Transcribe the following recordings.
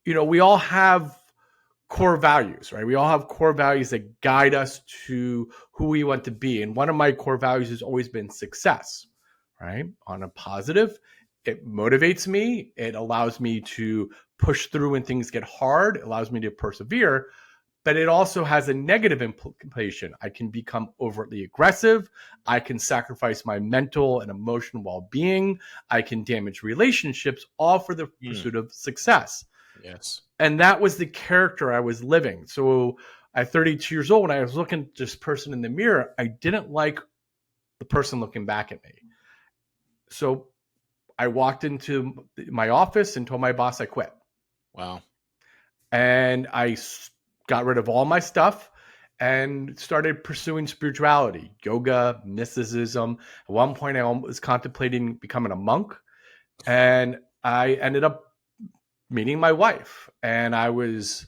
we all have core values, right? We all have core values that guide us to who we want to be. And one of my core values has always been success, right? On a positive, it motivates me. It allows me to push through when things get hard. It allows me to persevere. But it also has a negative implication. I can become overtly aggressive. I can sacrifice my mental and emotional well-being. I can damage relationships, all for the pursuit of success. Yes. And that was the character I was living. So at 32 years old, when I was looking at this person in the mirror, I didn't like the person looking back at me. So I walked into my office and told my boss I quit. Wow. And I got rid of all my stuff and started pursuing spirituality, yoga, mysticism. At one point, I was contemplating becoming a monk. And I ended up meeting my wife. And I was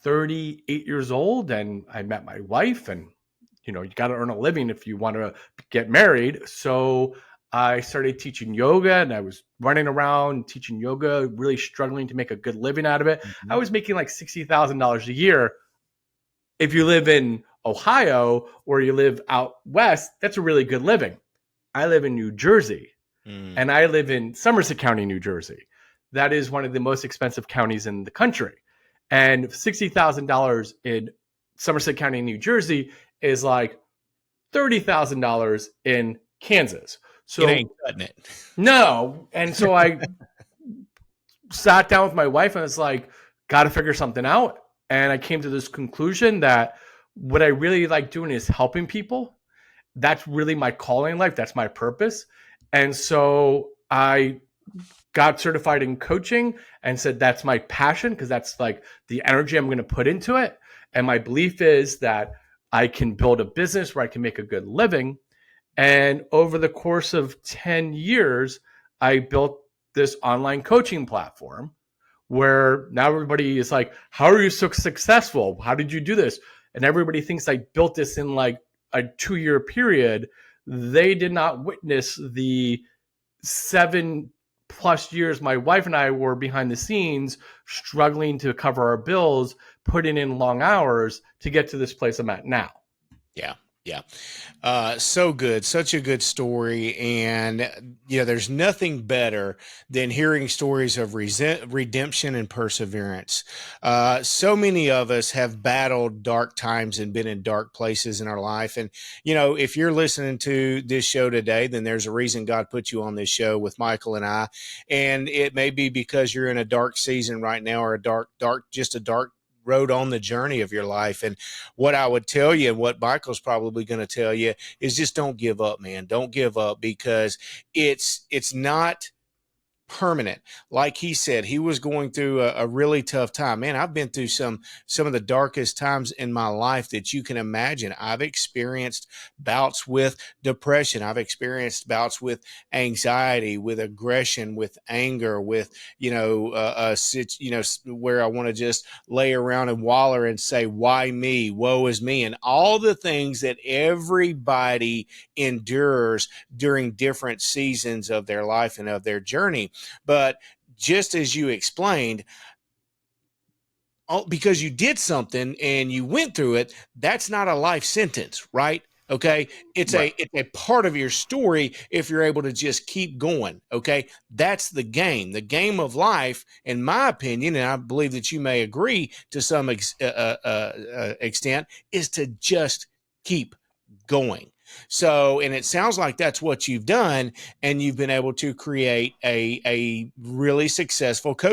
38 years old, and I met my wife. And, you got to earn a living if you want to get married. So I started teaching yoga, and I was running around teaching yoga, really struggling to make a good living out of it. Mm-hmm. I was making like $60,000 a year. If you live in Ohio or you live out west, that's a really good living. I live in New Jersey, and I live in Somerset County, New Jersey. That is one of the most expensive counties in the country. And $60,000 in Somerset County, New Jersey is like $30,000 in Kansas. So it ain't cutting it. No. And so I sat down with my wife and was like, got to figure something out. And I came to this conclusion that what I really like doing is helping people. That's really my calling in life. That's my purpose. And so I got certified in coaching and said, that's my passion, because that's like the energy I'm going to put into it. And my belief is that I can build a business where I can make a good living. And over the course of 10 years, I built this online coaching platform where now everybody is like, how are you so successful? How did you do this? And everybody thinks I built this in like a 2-year period. They did not witness the 7+ years my wife and I were behind the scenes, struggling to cover our bills, putting in long hours to get to this place I'm at now. Yeah. Yeah. So good. Such a good story. And, there's nothing better than hearing stories of redemption and perseverance. So many of us have battled dark times and been in dark places in our life. And, if you're listening to this show today, then there's a reason God put you on this show with Michael and I. And it may be because you're in a dark season right now, or a dark road on the journey of your life. And what I would tell you, and what Michael's probably going to tell you, is just don't give up, man. Don't give up, because it's not permanent. Like he said, he was going through a really tough time. Man, I've been through some of the darkest times in my life that you can imagine. I've experienced bouts with depression. I've experienced bouts with anxiety, with aggression, with anger, with, where I want to just lay around and waller and say, why me? Woe is me. And all the things that everybody endures during different seasons of their life and of their journey. But just as you explained, because you did something and you went through it, that's not a life sentence, right? Okay. It's a part of your story if you're able to just keep going. Okay. That's the game of life, in my opinion, and I believe that you may agree to some extent, is to just keep going. So, and it sounds like that's what you've done, and you've been able to create a really successful coaching